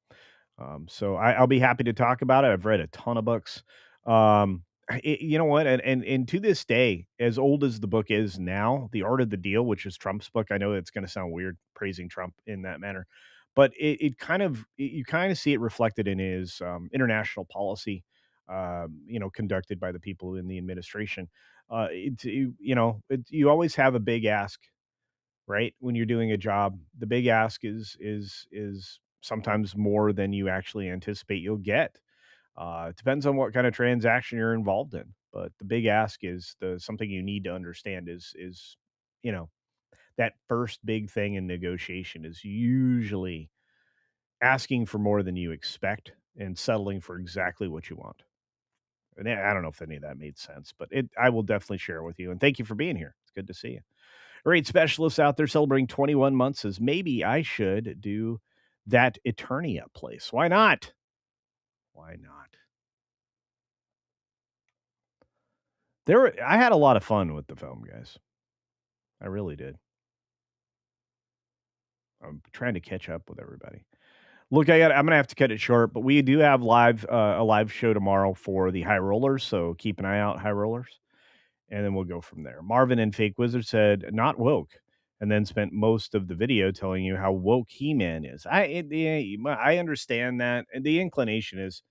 So I'll be happy to talk about it. I've read a ton of books. You know what? And to this day, as old as the book is now, The Art of the Deal, which is Trump's book. I know it's going to sound weird praising Trump in that manner, but you kind of see it reflected in his international policy, conducted by the people in the administration. You always have a big ask, right? When you're doing a job, the big ask is sometimes more than you actually anticipate you'll get. It depends on what kind of transaction you're involved in, but the big ask is the something you need to understand is you know that first big thing in negotiation is usually asking for more than you expect and settling for exactly what you want. And I don't know if any of that made sense, but I will definitely share it with you. And thank you for being here. It's good to see you. Great specialists out there celebrating 21 months says maybe I should do that Eternia place. Why not? Why not? I had a lot of fun with the film, guys. I really did. I'm trying to catch up with everybody. Look, I'm gonna have to cut it short, but we do have a live show tomorrow for the High Rollers, so keep an eye out, High Rollers, and then we'll go from there. Marvin and Fake Wizard said, "Not woke," and then spent most of the video telling you how woke He-Man is. I understand that, and the inclination is,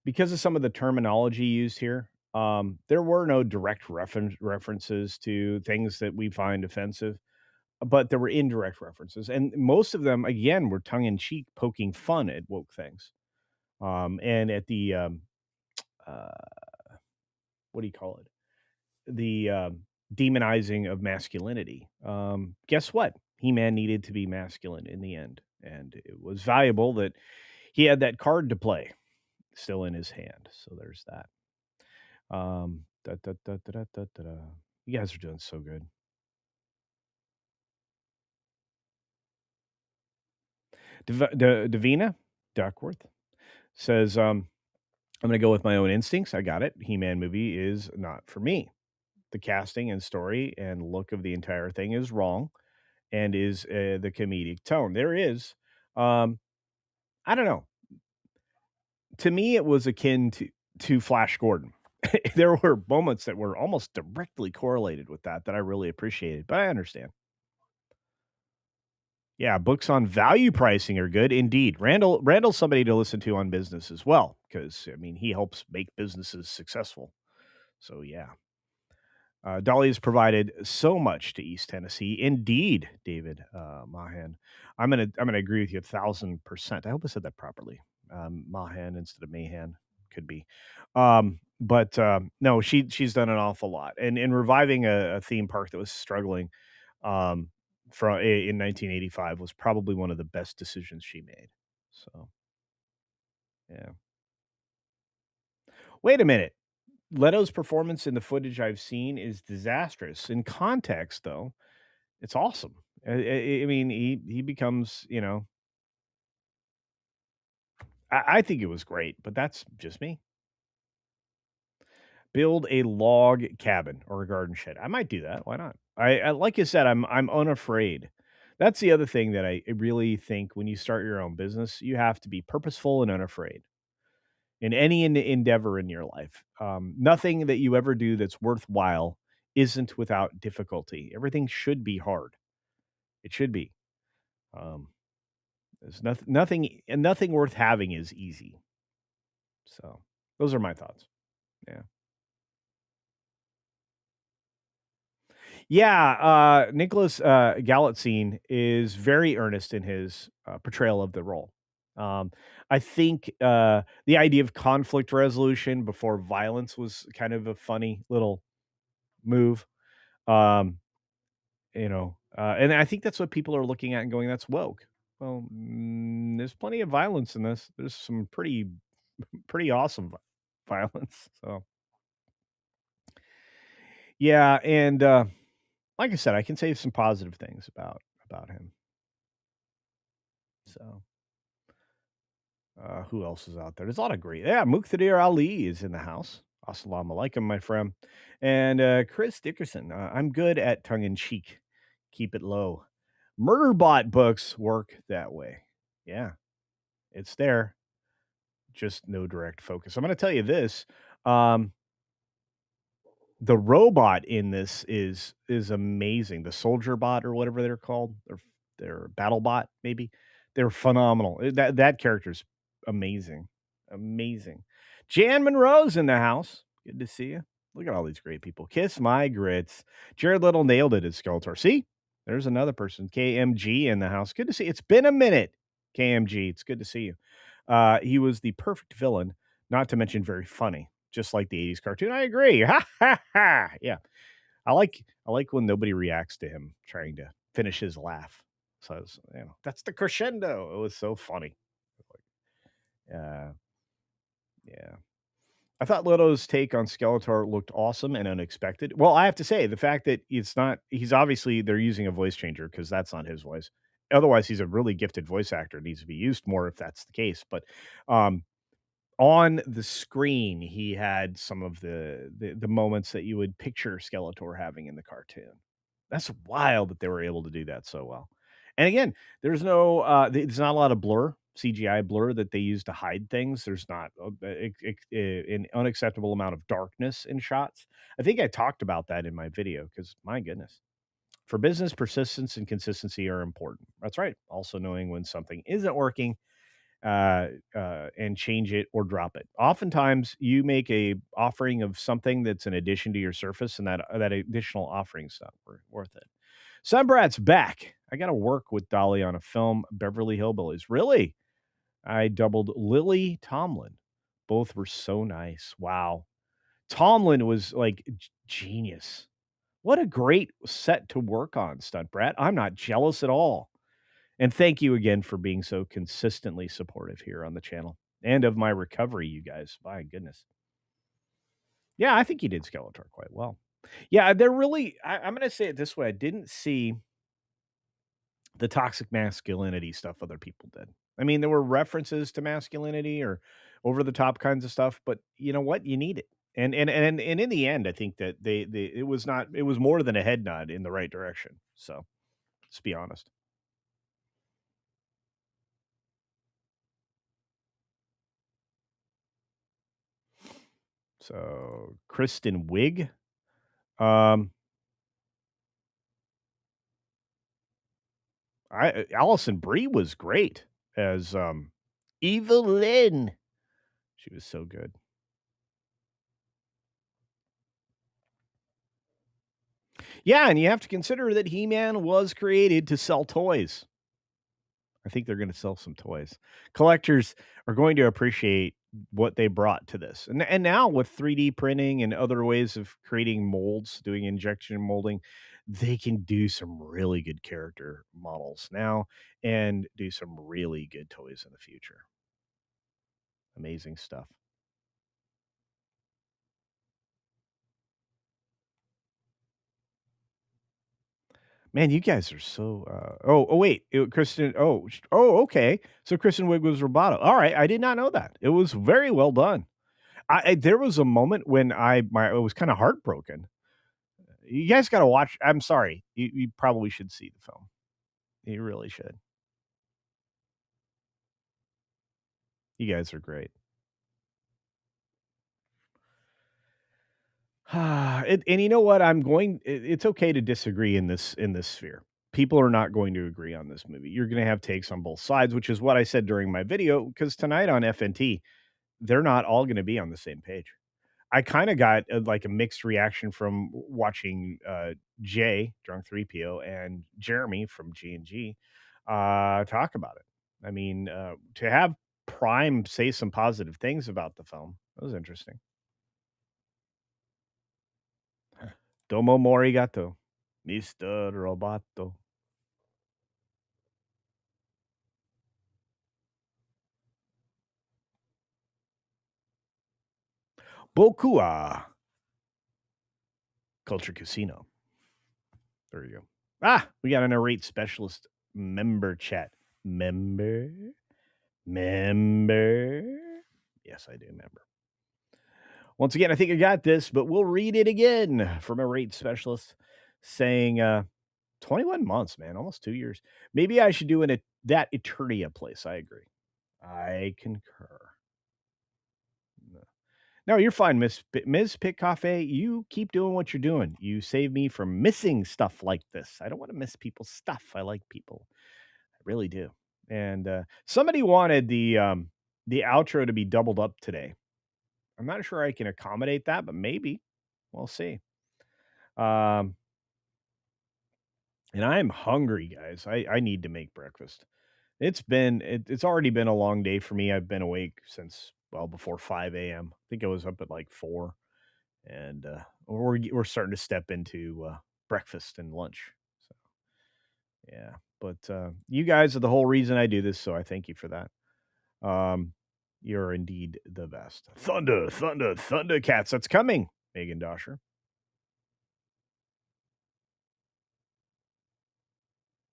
because of some of the terminology used here. There were no direct references to things that we find offensive, but there were indirect references, and most of them, again, were tongue in cheek, poking fun at woke things, and at the uh, what do you call it? The demonizing of masculinity. Guess what? He-Man needed to be masculine in the end, and it was valuable that he had that card to play still in his hand. So there's that. Da, da, da, da, da, da, da, da. You guys are doing so good. Davina Duckworth says, I'm going to go with my own instincts. I got it. He-Man movie is not for me. The casting and story and look of the entire thing is wrong, and is the comedic tone. There is, um, I don't know. To me, it was akin to Flash Gordon. There were moments that were almost directly correlated with that I really appreciated, but I understand. Yeah, books on value pricing are good indeed. Randall's somebody to listen to on business as well because I mean he helps make businesses successful. So yeah, Dolly has provided so much to East Tennessee. Indeed, David Mahan. I'm gonna agree with you 1,000%. I hope I said that properly. Mahan instead of Mahan could be. But no, she's done an awful lot, and in reviving a theme park that was struggling um, in 1985 was probably one of the best decisions she made. So yeah. Wait a minute. Leto's performance in the footage I've seen is disastrous. In context, though, it's awesome. I mean, he becomes, I think it was great, but that's just me. Build a log cabin or a garden shed. I might do that. Why not? I like you said, I'm unafraid. That's the other thing that I really think when you start your own business, you have to be purposeful and unafraid in any endeavor in your life. Nothing that you ever do that's worthwhile isn't without difficulty. Everything should be hard. It should be. Um, there's nothing worth having is easy. So those are my thoughts. Yeah. Yeah, Nicholas Galitzine is very earnest in his portrayal of the role. Um, I think the idea of conflict resolution before violence was kind of a funny little move. Um, and I think that's what people are looking at and going, "That's woke." Well, there's plenty of violence in this. There's some pretty awesome violence. So yeah, and like I said, I can say some positive things about him. So who else is out there? There's a lot of great. Yeah, Muqtadir Ali is in the house. Assalamu alaikum, my friend. And Chris Dickerson. I'm good at tongue in cheek. Keep it low. Murderbot books work that way. Yeah, it's there. Just no direct focus. I'm going to tell you this. Um, the robot in this is amazing. The soldier bot or whatever they're called, they're battle bot maybe. They're phenomenal. That character's amazing, amazing. Jan Monroe's in the house. Good to see you. Look at all these great people. Kiss my grits. Jared Little nailed it as Skeletor. See, there's another person. KMG in the house. Good to see. It's been a minute. KMG, it's good to see you. He was the perfect villain, not to mention very funny, just like the 80s cartoon. I agree. Ha ha ha. Yeah. I like when nobody reacts to him trying to finish his laugh. So that's the crescendo. It was so funny. Uh yeah. I thought Leto's take on Skeletor looked awesome and unexpected. Well, I have to say, the fact that he's obviously they're using a voice changer because that's not his voice. Otherwise, he's a really gifted voice actor. Needs to be used more if that's the case. But um, on the screen, he had some of the moments that you would picture Skeletor having in the cartoon. That's wild that they were able to do that so well. And again, there's not a lot of CGI blur that they use to hide things. There's not an unacceptable amount of darkness in shots. I think I talked about that in my video because my goodness, for business, persistence and consistency are important. That's right. Also knowing when something isn't working and change it or drop it. Oftentimes, you make a offering of something that's an addition to your surface, and that additional offering's not worth it. Sunbrat's back. I got to work with Dolly on a film, Beverly Hillbillies. Really? I doubled Lily Tomlin. Both were so nice. Wow. Tomlin was like genius. What a great set to work on, Stunt Brat. I'm not jealous at all. And thank you again for being so consistently supportive here on the channel and of my recovery, you guys. My goodness. Yeah, I think he did Skeletor quite well. Yeah, they're really, I'm going to say it this way. I didn't see the toxic masculinity stuff other people did. I mean, there were references to masculinity or over the top kinds of stuff, but you know what? You need it. And in the end, I think that it was more than a head nod in the right direction. So let's be honest. So Kristen Wiig. Um, Allison Brie was great as Evelyn. She was so good. Yeah, and you have to consider that He-Man was created to sell toys. I think they're gonna sell some toys. Collectors are going to appreciate what they brought to this. And now with 3D printing and other ways of creating molds, doing injection molding, they can do some really good character models now and do some really good toys in the future. Amazing stuff. Man, you guys are so, wait, Kristen okay. So Kristen Wiig was Roboto. Alright, I did not know that. It was very well done. I there was a moment when I was kinda heartbroken. You guys gotta watch. I'm sorry, you probably should see the film. You really should. You guys are great. And you know what? It's okay to disagree in this sphere. People are not going to agree on this movie. You're gonna have takes on both sides, which is what I said during my video, because tonight on FNT, they're not all gonna be on the same page. I kinda got, like, a mixed reaction from watching, Jay, Drunk 3PO, and Jeremy from G&G, talk about it. I mean, to have Prime say some positive things about the film, that was interesting. Domo morigato, Mr. Roboto. Boku wa Culture Casino. There you go. We got an irate specialist member chat. Member? Member? Yes, I do remember. Once again, I think I got this, but we'll read it again from a rate specialist saying 21 months, man, almost 2 years. Maybe I should do that Eternia place. I agree. I concur. No, no, you're fine, Ms. Pitt Cafe. You keep doing what you're doing. You save me from missing stuff like this. I don't want to miss people's stuff. I like people. I really do. And somebody wanted the outro to be doubled up today. I'm not sure I can accommodate that, but maybe. We'll see. Um, and I'm hungry, guys. I need to make breakfast. It's already been a long day for me. I've been awake since well before 5 a.m. I think I was up at like 4, and we're starting to step into breakfast and lunch. So yeah, but you guys are the whole reason I do this, so I thank you for that. Um, you're indeed the best. Thunder, thunder, Thundercats. That's coming, Megan Dosher.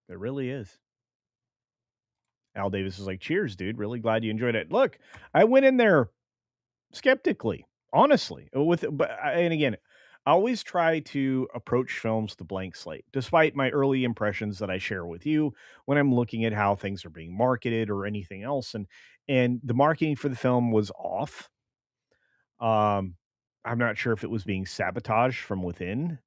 It really is. Al Davis is like, "Cheers, dude. Really glad you enjoyed it." Look, I went in there skeptically, honestly, and again, I always try to approach films with a blank slate, despite my early impressions that I share with you when I'm looking at how things are being marketed or anything else, and the marketing for the film was off. Um, I'm not sure if it was being sabotaged from within.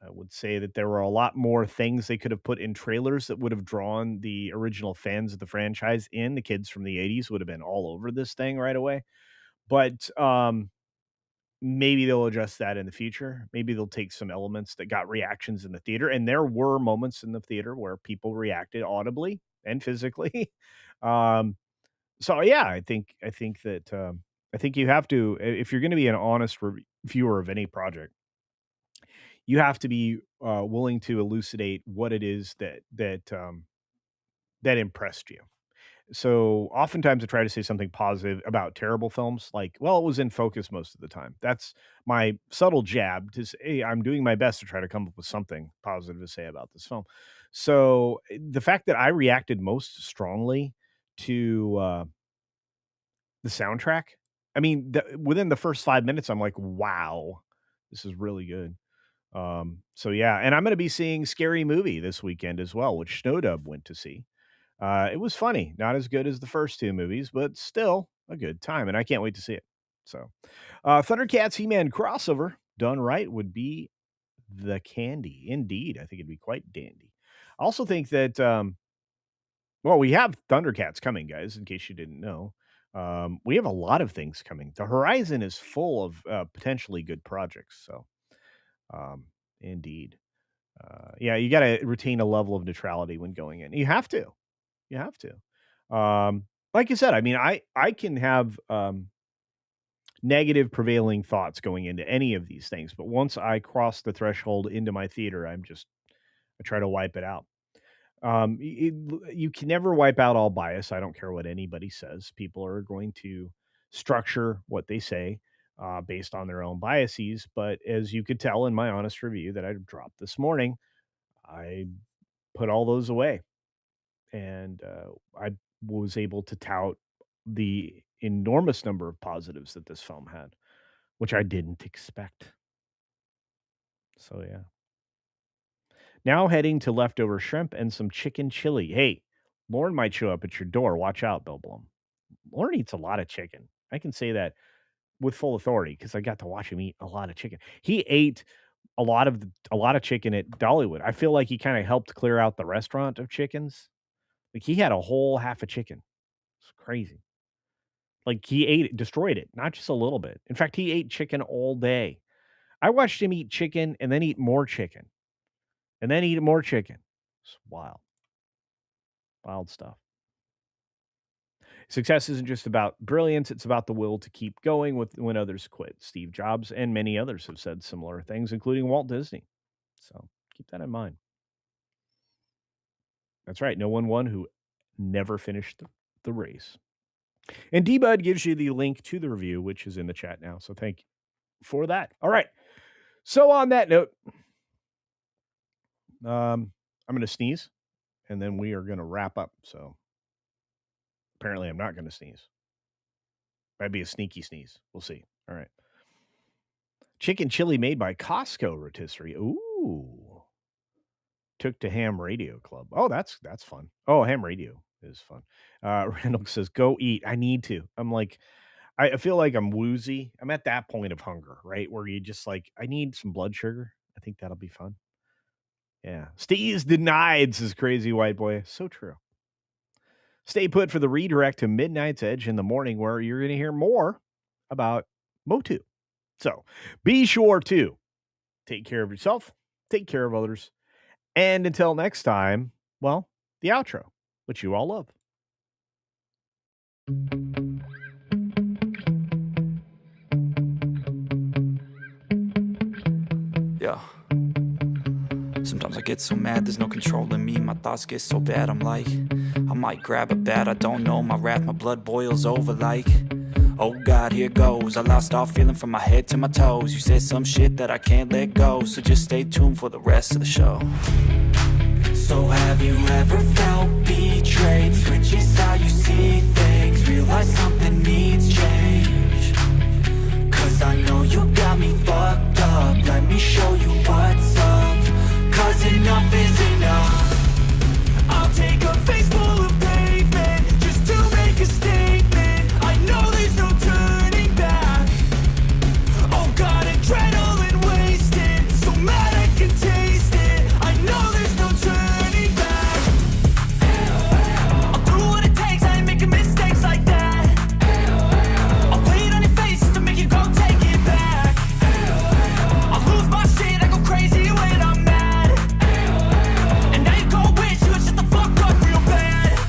I would say that there were a lot more things they could have put in trailers that would have drawn the original fans of the franchise in. The kids from the 80s would have been all over this thing right away. But maybe they'll address that in the future. Maybe they'll take some elements that got reactions in the theater. And there were moments in the theater where people reacted audibly and physically. um, so yeah, I think that I think you have to if you're going to be an honest reviewer of any project, you have to be willing to elucidate what it is that impressed you. So oftentimes I try to say something positive about terrible films, like, well, it was in focus most of the time. That's my subtle jab to say, hey, I'm doing my best to try to come up with something positive to say about this film. So the fact that I reacted most strongly to the soundtrack, I mean, within the first 5 minutes, I'm like, wow, this is really good. So yeah, and I'm gonna be seeing Scary Movie this weekend as well, which Snowdub went to see. It was funny, not as good as the first 2 movies, but still a good time, and I can't wait to see it. So, Thundercats He-Man crossover done right would be the candy. Indeed, I think it'd be quite dandy. I also think that, well, we have Thundercats coming, guys, in case you didn't know. We have a lot of things coming. The horizon is full of potentially good projects. So, um, indeed. Yeah, you got to retain a level of neutrality when going in. You have to. You have to. Like you said, I mean, I can have negative prevailing thoughts going into any of these things, but once I cross the threshold into my theater, I try to wipe it out. You can never wipe out all bias. I don't care what anybody says. People are going to structure what they say based on their own biases. But as you could tell in my honest review that I dropped this morning, I put all those away, and I was able to tout the enormous number of positives that this film had, which I didn't expect. So yeah. Now heading to leftover shrimp and some chicken chili. Hey, Lauren might show up at your door. Watch out, Bill Blum. Lauren eats a lot of chicken. I can say that with full authority because I got to watch him eat a lot of chicken. He ate a lot of chicken at Dollywood. I feel like he kind of helped clear out the restaurant of chickens. Like he had a whole half a chicken. It's crazy. Like he ate it, destroyed it, not just a little bit. In fact, he ate chicken all day. I watched him eat chicken and then eat more chicken and then eat more chicken. It's wild. Wild stuff. Success isn't just about brilliance, it's about the will to keep going with when others quit. Steve Jobs and many others have said similar things, including Walt Disney. So keep that in mind. That's right. No one won who never finished the race. And D-Bud gives you the link to the review, which is in the chat now. So thank you for that. All right. So on that note, I'm going to sneeze, and then we are going to wrap up. So apparently I'm not going to sneeze. Might be a sneaky sneeze. We'll see. All right. Chicken chili made by Costco rotisserie. Ooh. Took to Ham Radio Club. Oh, that's fun. Oh, Ham Radio is fun. Randall says, go eat. I need to. I'm like, I feel like I'm woozy. I'm at that point of hunger, right? Where you just like, I need some blood sugar. I think that'll be fun. Yeah. Steve's denied, says Crazy White Boy. So true. Stay put for the redirect to Midnight's Edge in the morning, where you're going to hear more about Motu. So be sure to take care of yourself, take care of others. And until next time, well, the outro, which you all love. Yeah. Sometimes I get so mad, there's no controlling me. My thoughts get so bad, I'm like, I might grab a bat, I don't know. My wrath, my blood boils over like, oh God, here goes. I lost all feeling from my head to my toes. You said some shit that I can't let go, so just stay tuned for the rest of the show. So have you ever felt betrayed? Switches how you see things, realize something needs change. Cause I know you got me fucked up, let me show you what's up. Cause enough is enough. I'll take a face full of pavement just to make a statement. I know there's no turning back. Oh God, adrenaline wasted, so mad I can taste it. I know there's no turning back. I'll do what it takes, I ain't making mistakes like that. I'll play it on your face to make you go take it back. I'll lose my shit, I go crazy when I'm mad. And now you go wish you would shut the fuck up real bad.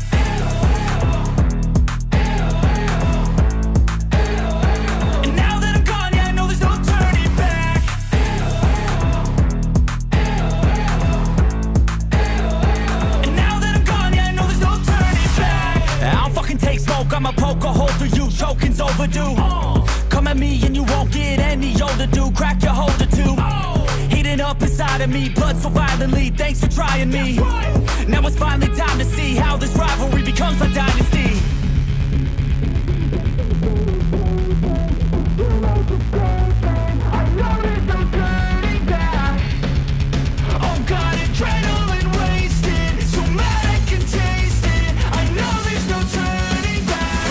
And now that I'm gone, yeah, I know there's no turning back. And now that I'm gone, yeah, I know there's no turning back. I don't fucking take smoke, I'ma poke a hole through you, choking's overdue. Come at me and you won't get any older, dude, crack your holder too. Heating up inside of me, blood so violently, thanks for trying me. Now it's finally time to see how this rivalry becomes a dynasty. Oh God, adrenaline wasted, so mad I can taste it. I know there's no turning back.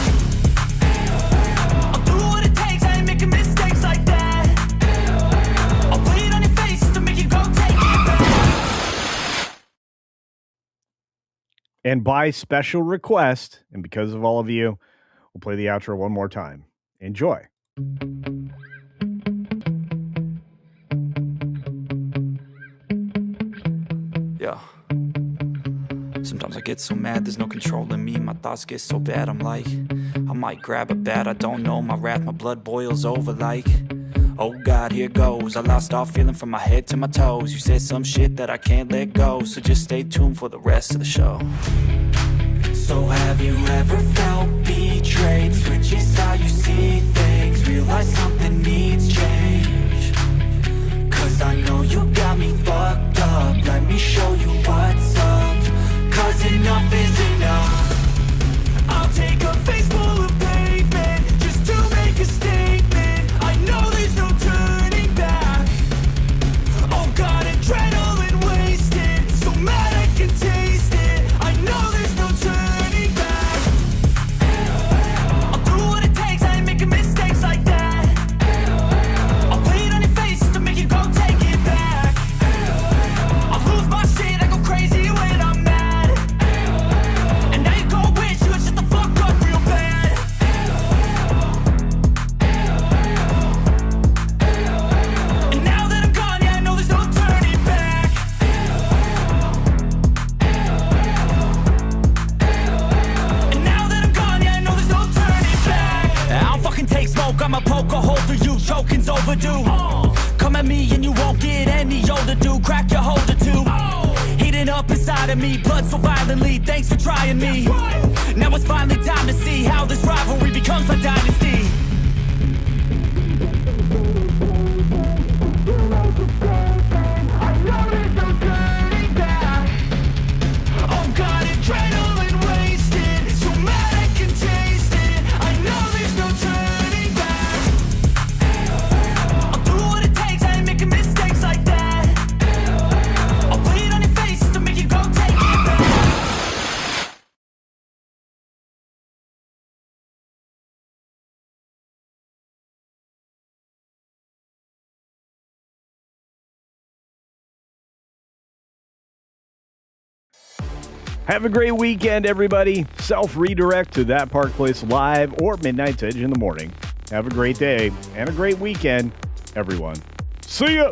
I'll do what it takes, I ain't making mistakes like that. I'll play it on your face to make you go take it back. And by special request, and because of all of you, we'll play the outro one more time. Enjoy. Yeah. Sometimes I get so mad, there's no controlling me. My thoughts get so bad, I'm like, I might grab a bat, I don't know. My wrath, my blood boils over like, oh God, here goes. I lost all feeling from my head to my toes. You said some shit that I can't let go, so just stay tuned for the rest of the show. So have you ever felt betrayed? Switches how you see things, realize something needs change. Cause I know you got me fucked up, let me show you what's up. Cause enough is enough. I'll take a face full of pavement just to make a statement. I know there's no turning back. Oh God, adrenaline wasted, so mad I can taste it. I know there's no turning back. I'll do what it takes, I ain't making mistakes like that. I'll play it on your face to make you go take it back. I'll lose my shit, I go crazy when I'm mad. And now you go wish you would shut the fuck up real bad. And now that I'm gone, yeah, I know there's no turning back. And now that I'm gone, yeah, I know there's no turning back. I don't fucking take smoke, I'ma poke a hole through you, choking's overdue. Come at me and you won't get any older, dude. Crack your holder too. Heating up inside of me, blood so violently. Thanks for trying me. Now it's finally time to see how this rivalry becomes a dynasty. Oh God, adrenaline wasted, so mad I can taste it. I know there's no turning back. I'll do what it takes, I ain't making mistakes like that. I'll play it on your face to make you go take it back. Have a great weekend, everybody. Self-redirect to That Park Place Live or Midnight's Edge in the morning. Have a great day and a great weekend, everyone. See ya!